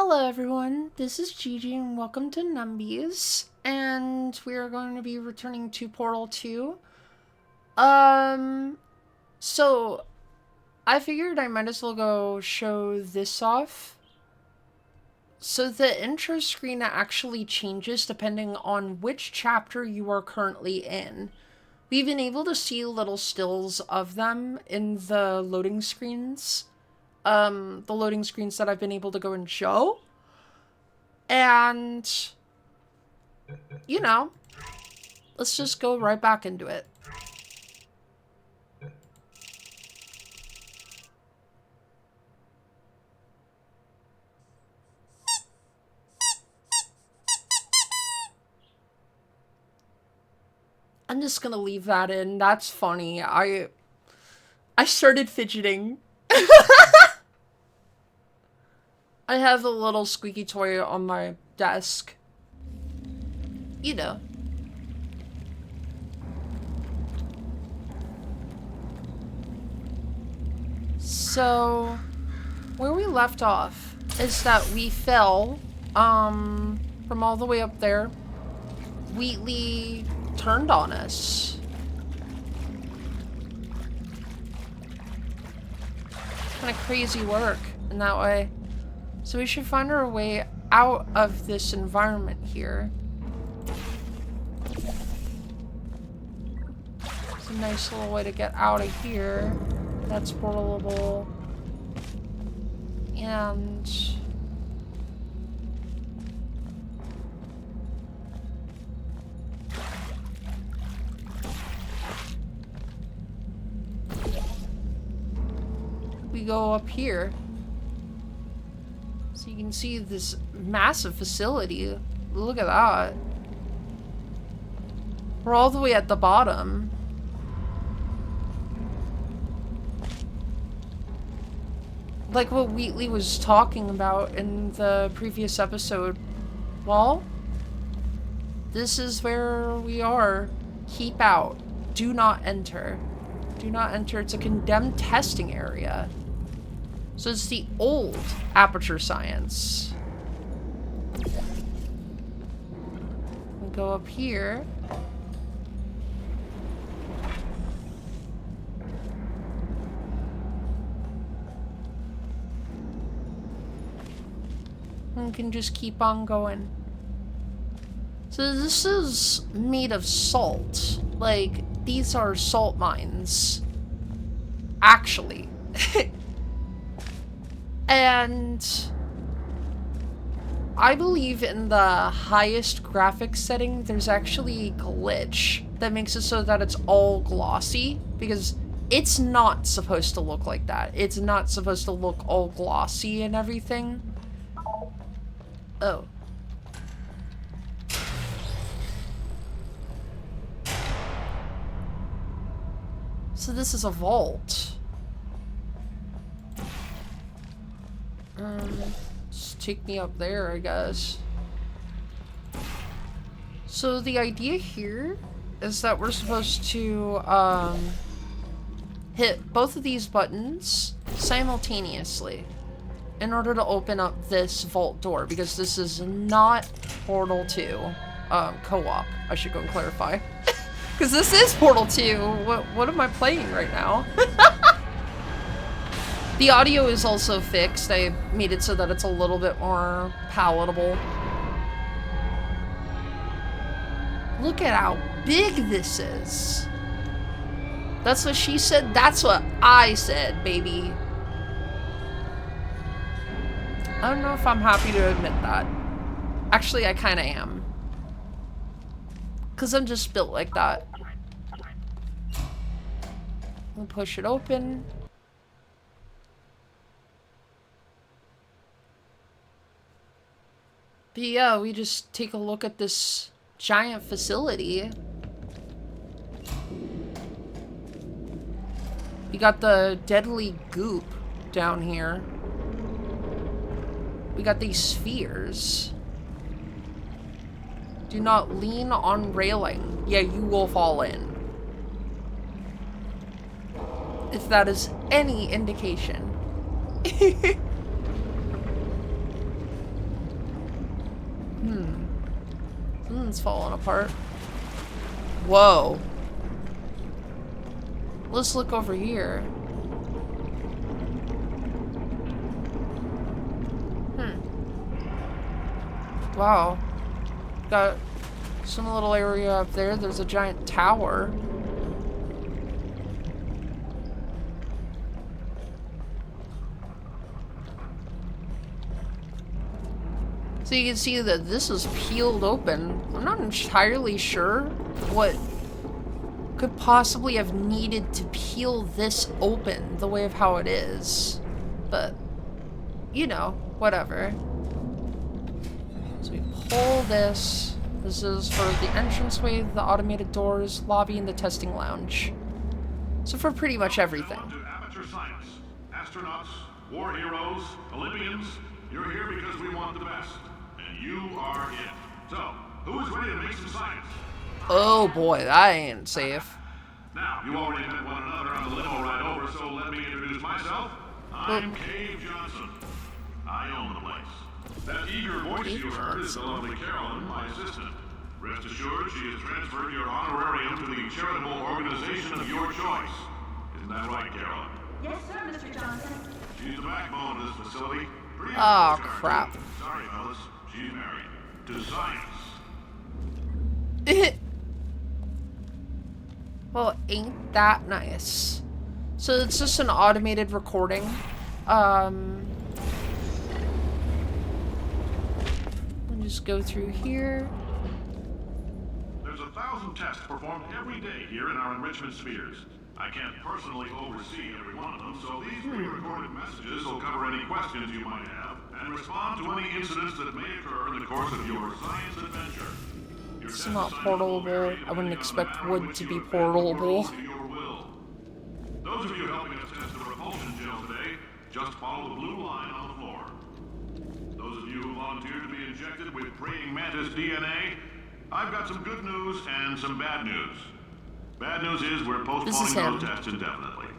Hello everyone, this is Gigi and welcome to Numbies, and we are going to be returning to Portal 2. So I figured I might as well go show this off. So the intro screen actually changes depending on which chapter you are currently in. We've been able to see little stills of them in the loading screens. The loading screens that I've been able to go and show. And, you know, let's just go right back into it. I'm just gonna leave that in. That's funny. I started fidgeting. I have a little squeaky toy on my desk. You know. So, where we left off is that we fell, from all the way up there. Wheatley turned on us. Kind of crazy work in that way. So we should find our way out of this environment here. It's a nice little way to get out of here. That's portable. And we go up here. So you can see this massive facility. Look at that. We're all the way at the bottom. Like what Wheatley was talking about in the previous episode. Well, this is where we are. Keep out. Do not enter. Do not enter. It's a condemned testing area. So it's the old Aperture Science. We go up here. And we can just keep on going. So this is made of salt. Like, these are salt mines. Actually. And I believe in the highest graphics setting, there's actually a glitch that makes it so that it's all glossy, because it's not supposed to look like that. It's not supposed to look all glossy and everything. Oh. So this is a vault. Just take me up there, I guess. So the idea here is that we're supposed to hit both of these buttons simultaneously in order to open up this vault door, because this is not Portal 2 co-op. I should go and clarify. Because this is Portal 2. What am I playing right now? The audio is also fixed. I made it so that it's a little bit more palatable. Look at how big this is. That's what she said. That's what I said, baby. I don't know if I'm happy to admit that. Actually, I kind of am. Because I'm just built like that. We'll push it open. But yeah, we just take a look at this giant facility. We got the deadly goop down here. We got these spheres. Do not lean on railing. Yeah, you will fall in. If that is any indication. Everything's falling apart. Whoa. Let's look over here. Wow. Got some little area up there. There's a giant tower. So you can see that this is peeled open. I'm not entirely sure what could possibly have needed to peel this open the way of how it is. But, you know, whatever. So we pull this. This is for the entranceway, the automated doors, lobby, and the testing lounge. So for pretty much everything. Amateur science, astronauts, war heroes, Olympians, you're here because we want the best. And you are it. So, who is ready to make some science? Oh boy, that ain't safe. Now, you already met one another on the limo ride over, so let me introduce myself. I'm Cave Johnson. I own the place. That eager voice you heard is the lovely Carolyn, my assistant. Rest assured, she has transferred your honorarium to the charitable organization of your choice. Isn't that right, Carolyn? Yes, sir, Mr. Johnson. She's the backbone of this facility. Oh, crap. Sorry, fellas. She's married. To science. Well, ain't that nice. So it's just an automated recording. Let me just go through here. There's 1,000 tests performed every day here in our enrichment spheres. I can't personally oversee every one of them, so these pre-recorded messages will cover any questions you might have and respond to any incidents that may occur in the course of your science adventure. It's not portalable. I wouldn't expect wood to be portalable. Those of you helping us test the repulsion gel today, just follow the blue line on the floor. Those of you who volunteered to be injected with praying mantis DNA, I've got some good news and some bad news. Bad news is we're postponing those tests indefinitely.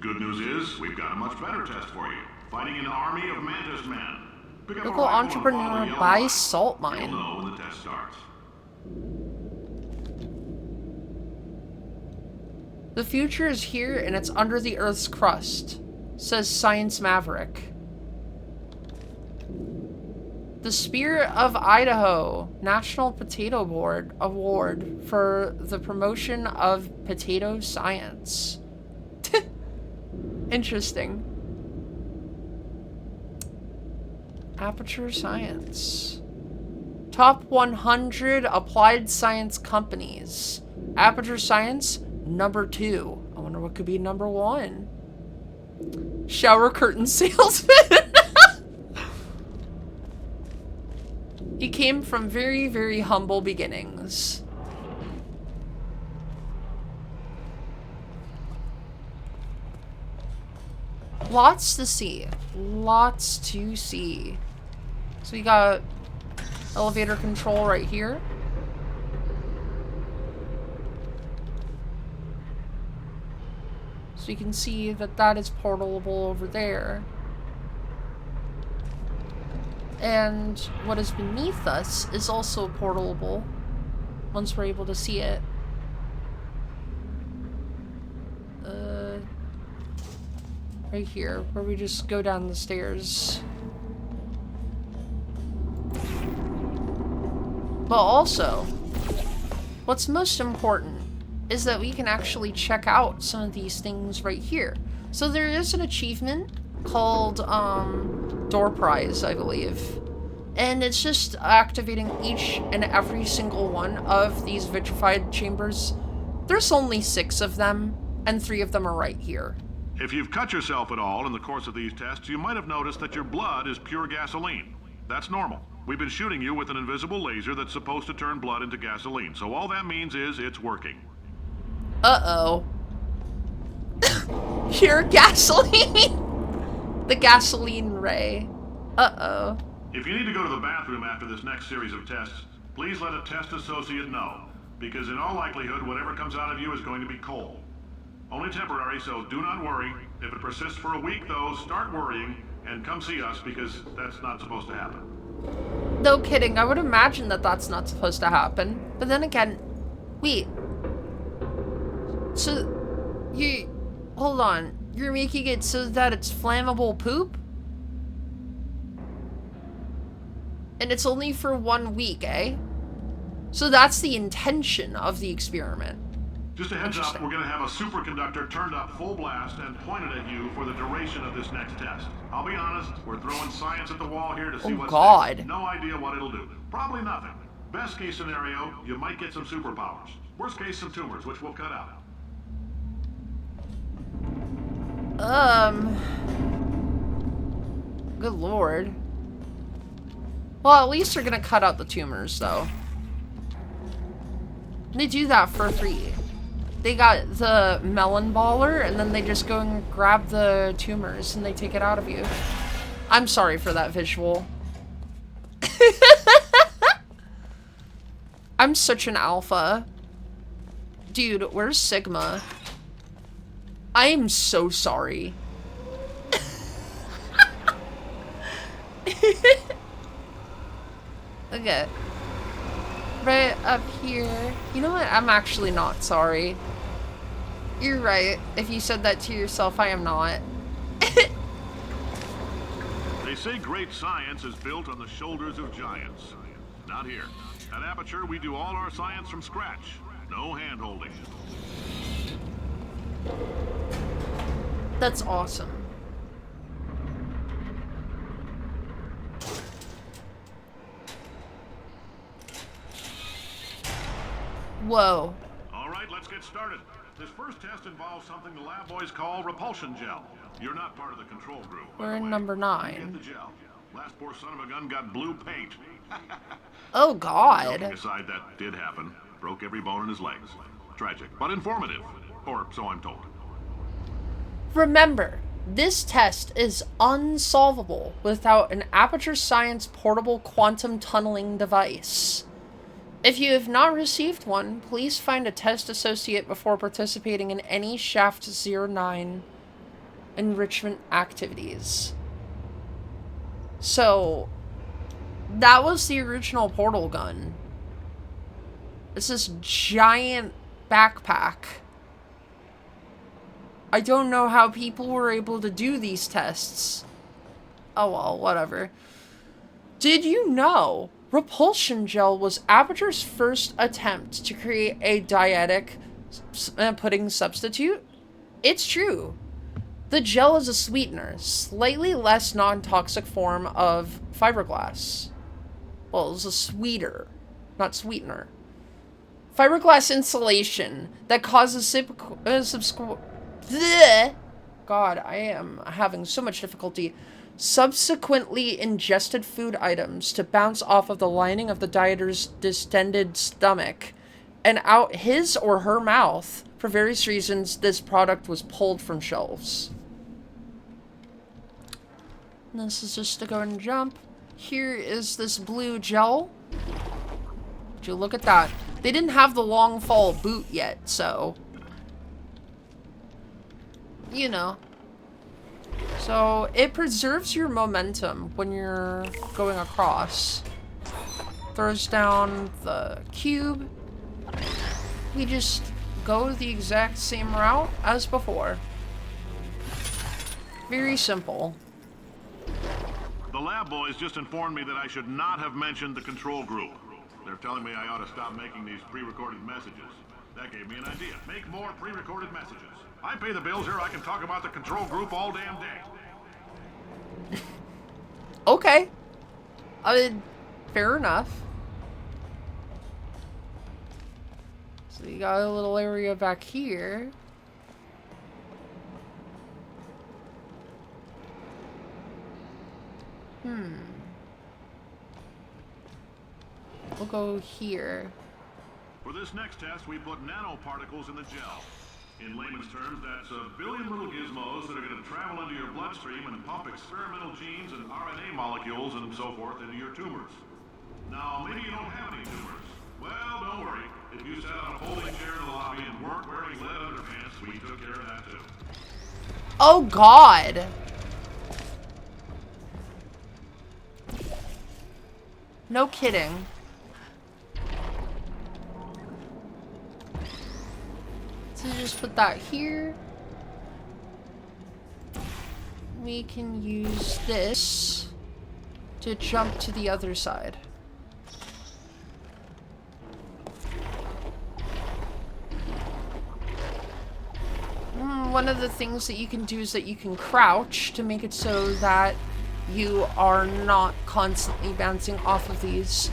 Good news is we've got a much better test for you. Fighting an army of mantis men. Pick up Local entrepreneur buys salt mine. You'll know when the test starts. The future is here and it's under the Earth's crust, says Science Maverick. The Spirit of Idaho National Potato Board Award for the promotion of potato science. Interesting. Aperture Science. Top 100 applied science companies. Aperture Science, number 2. I wonder what could be number 1. Shower curtain salesman. He came from very, very humble beginnings. Lots to see. Lots to see. So we got elevator control right here. So you can see that that is portalable over there. And what is beneath us is also portalable once we're able to see it. Right here, where we just go down the stairs. But also, what's most important is that we can actually check out some of these things right here. So there is an achievement called Door Prize, I believe. And it's just activating each and every single one of these vitrified chambers. There's only 6 of them, and 3 of them are right here. If you've cut yourself at all in the course of these tests, you might have noticed that your blood is pure gasoline. That's normal. We've been shooting you with an invisible laser that's supposed to turn blood into gasoline, so all that means is it's working. Uh-oh. Pure gasoline! The gasoline ray. Uh-oh. If you need to go to the bathroom after this next series of tests, please let a test associate know, because in all likelihood, whatever comes out of you is going to be coal. Only temporary, so do not worry. If it persists for a week, though, start worrying and come see us, because that's not supposed to happen. No kidding, I would imagine that that's not supposed to happen. But then again, wait. So, hold on. You're making it so that it's flammable poop? And it's only for 1 week, eh? So that's the intention of the experiment. Just a heads up, we're going to have a superconductor turned up full blast and pointed at you for the duration of this next test. I'll be honest, we're throwing science at the wall here to see what's next. No idea what it'll do. Probably nothing. Best case scenario, you might get some superpowers. Worst case, some tumors, which we'll cut out. Good lord. Well, at least they're gonna cut out the tumors, though. They do that for free. They got the melon baller, and then they just go and grab the tumors, and they take it out of you. I'm sorry for that visual. I'm such an alpha. Dude, where's Sigma? I am so sorry. Okay. Right up here. You know what? I'm actually not sorry. You're right. If you said that to yourself, I am not. They say great science is built on the shoulders of giants. Not here. At Aperture, we do all our science from scratch. No hand-holding. That's awesome. Whoa. All right, let's get started. This first test involves something the lab boys call repulsion gel. You're not part of the control group. We're in number 9. Get the gel. Last poor son of a gun got blue paint. Oh, God. Joking aside, that did happen. Broke every bone in his legs. Tragic, but informative. Or so I'm told. Remember, this test is unsolvable without an Aperture Science portable quantum tunneling device. If you have not received one, please find a test associate before participating in any Shaft 09 enrichment activities. So, that was the original portal gun. It's this giant backpack. I don't know how people were able to do these tests. Oh well, whatever. Did you know repulsion gel was Aperture's first attempt to create a dietic pudding substitute? It's true. The gel is a sweetener, slightly less non-toxic form of fiberglass. Well, it's a sweeter, not sweetener. Fiberglass insulation that causes God, I am having so much difficulty. Subsequently ingested food items to bounce off of the lining of the dieter's distended stomach and out his or her mouth. For various reasons, this product was pulled from shelves. And this is just to go and jump. Here is this blue gel. Would you look at that? They didn't have the long fall boot yet, so... you know. So, it preserves your momentum when you're going across. Throws down the cube. We just go the exact same route as before. Very simple. The lab boys just informed me that I should not have mentioned the control group. They're telling me I ought to stop making these pre-recorded messages. That gave me an idea. Make more pre-recorded messages. I pay the bills here, I can talk about the control group all damn day. Okay. I mean, fair enough. So you got a little area back here. We'll go here. For this next test, we put nanoparticles in the gel. In layman's terms, that's a billion little gizmos that are going to travel into your bloodstream and pump experimental genes and RNA molecules and so forth into your tumors. Now, maybe you don't have any tumors. Well, don't worry. If you sat on a folding chair in the lobby and weren't wearing lead underpants, we took care of that too. Oh, God. No kidding. So just put that here. We can use this to jump to the other side. One of the things that you can do is that you can crouch to make it so that you are not constantly bouncing off of these.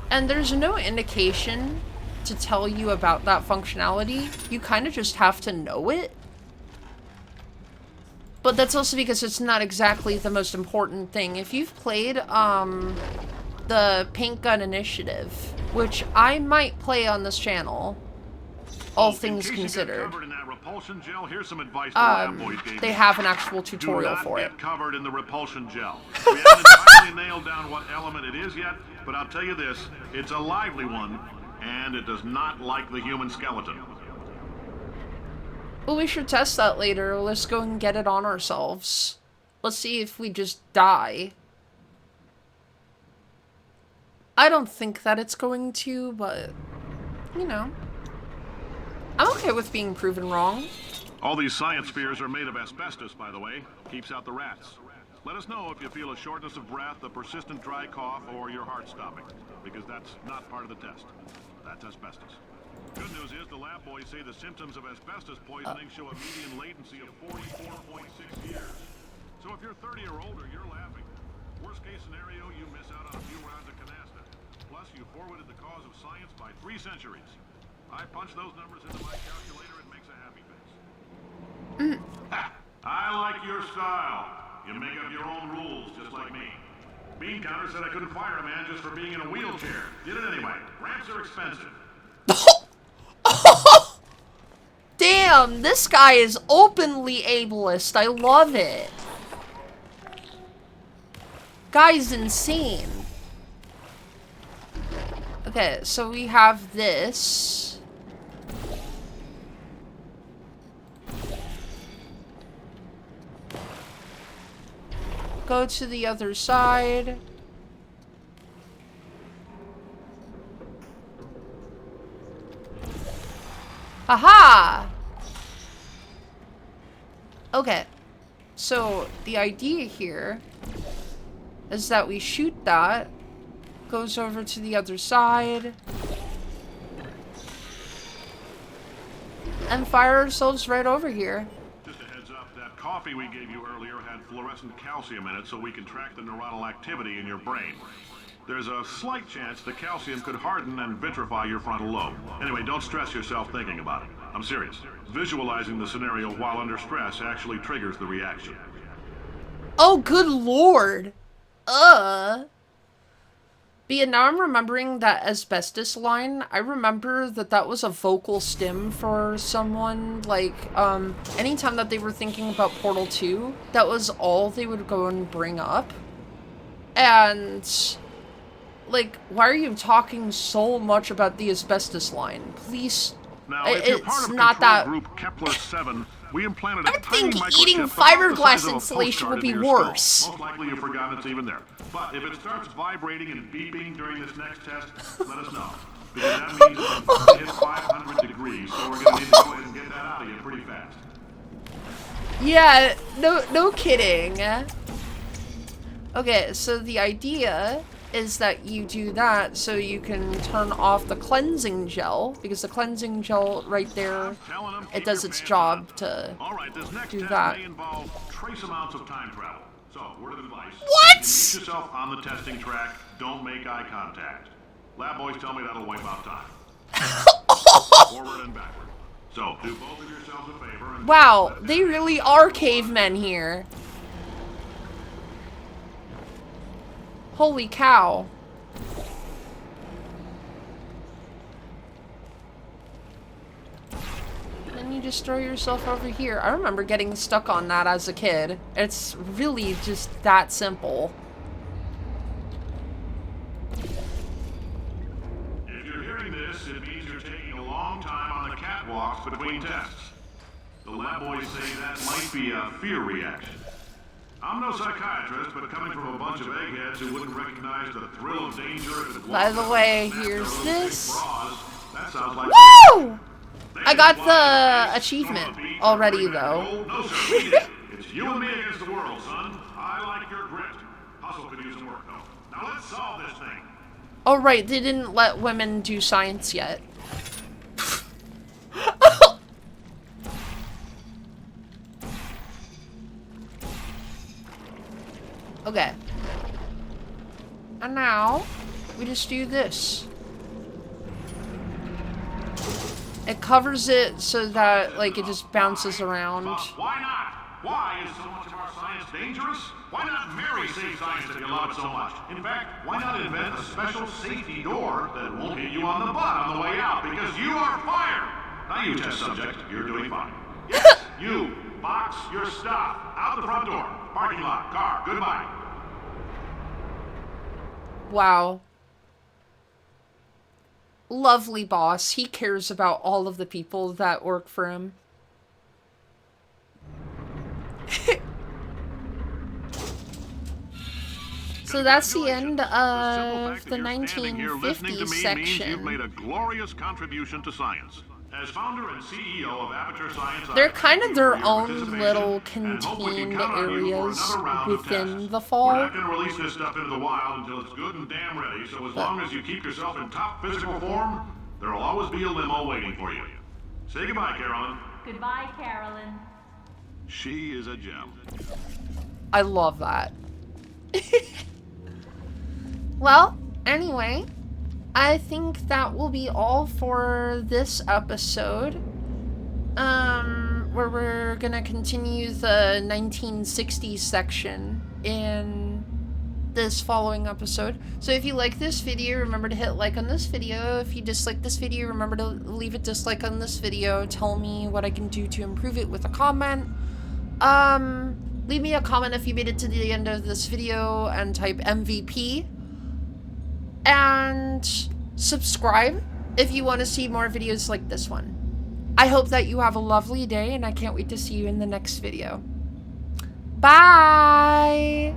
And there's no indication to tell you about that functionality. You kind of just have to know it. But that's also because it's not exactly the most important thing. If you've played the Paint Gun Initiative, which I might play on this channel, all things considered, Gel, here's some advice the lab boys gave they me. have an actual tutorial for it. Do not get covered in the repulsion gel. We haven't entirely nailed down what element it is yet, but I'll tell you this, it's a lively one, and it does not like the human skeleton. Well, we should test that later. Let's go and get it on ourselves. Let's see if we just die. I don't think that it's going to, but, you know. I'm okay with being proven wrong. All these science spheres are made of asbestos, by the way. Keeps out the rats. Let us know if you feel a shortness of breath, a persistent dry cough, or your heart stopping, because that's not part of the test. That's asbestos. Good news is the lab boys say the symptoms of asbestos poisoning show a median latency of 44.6 years. So if you're 30 or older, you're laughing. Worst case scenario, you miss out on a few rounds of canasta. Plus, you forwarded the cause of science by 3 centuries. I punch those numbers into my calculator, it makes a happy face. I like your style. You make up your own rules, just like me. Bean Counter said I couldn't fire a man just for being in a wheelchair. Did it anyway. Ramps are expensive. Damn, this guy is openly ableist. I love it. Guy's insane. Okay, so we have this. Go to the other side. Aha! Okay. So, the idea here is that we shoot that, goes over to the other side, and fire ourselves right over here. Just a heads up, that coffee we gave you earlier had fluorescent calcium in it so we can track the neuronal activity in your brain. There's a slight chance the calcium could harden and vitrify your frontal lobe. Anyway, don't stress yourself thinking about it. I'm serious. Visualizing the scenario while under stress actually triggers the reaction. Oh, good lord. But yeah, now I'm remembering that asbestos line. I remember that that was a vocal stim for someone. Like, anytime that they were thinking about Portal 2, that was all they would go and bring up. And, like, why are you talking so much about the asbestos line? Please, now, if you're part of not that group Kepler 7, we implanted a I tiny think microchip eating about the size fiberglass of a insulation postcard would be into your skull. worse. Most likely you've forgotten it's even there. But if it starts vibrating and beeping during this next test, let us know. Because that means it's about to hit 500 degrees, so we're going to need to go ahead and get that out of you pretty fast. Yeah, no kidding. Okay, so the idea is that you do that so you can turn off the cleansing gel, because the cleansing gel right there, it does its job to this next do test that. may involve trace amounts of time travel. So, word of advice. What? If you meet yourself on the testing track, don't make eye contact. Lab boys tell me that'll wipe out time. Forward and backward. So, do both of yourselves a favor and... Wow, they really are cavemen here. Holy cow. Then you just throw yourself over here. I remember getting stuck on that as a kid. It's really just that simple. If you're hearing this, it means you're taking a long time on the catwalks between tests. The lab boys say that might be a fear reaction. I'm no psychiatrist, but coming from a bunch of eggheads who wouldn't recognize the thrill of danger if it By the way, wasn't here's this. bras, that sounds like Woo! I got the achievement already, though. No, sir, we did. It's you and me against the world, son. I like your grit. Hustle could use some work, though. Now let's solve this thing. Oh, right, they didn't let women do science yet. Okay. And now, we just do this. It covers it so that, like, it just bounces around. Why not? Why is so much of our science dangerous? Why not marry safe science if you love it so much? In fact, why not invent a special safety door that won't hit you on the butt on the way out because you are fired? Now you test subject, you're doing fine. Yes, you, box your stuff. Out the front door. Parking lot, car, goodbye. Wow. Lovely boss. He cares about all of the people that work for him. So that's the end of the 1950s section. You've made a glorious contribution to science. As founder and CEO of Aperture Science, they're kind of their own little contained areas within the fall. We're not going to release this stuff into the wild until it's good and damn ready, so as long as you keep yourself in top physical form, there'll always be a limo waiting for you. Say goodbye, Carolyn. Goodbye, Carolyn. She is a gem. I love that. Well, anyway, I think that will be all for this episode. Where we're gonna continue the 1960s section in this following episode. So if you like this video, remember to hit like on this video. If you dislike this video, remember to leave a dislike on this video. Tell me what I can do to improve it with a comment. Leave me a comment if you made it to the end of this video and type MVP. And subscribe if you want to see more videos like this one. I hope that you have a lovely day, and I can't wait to see you in the next video. Bye!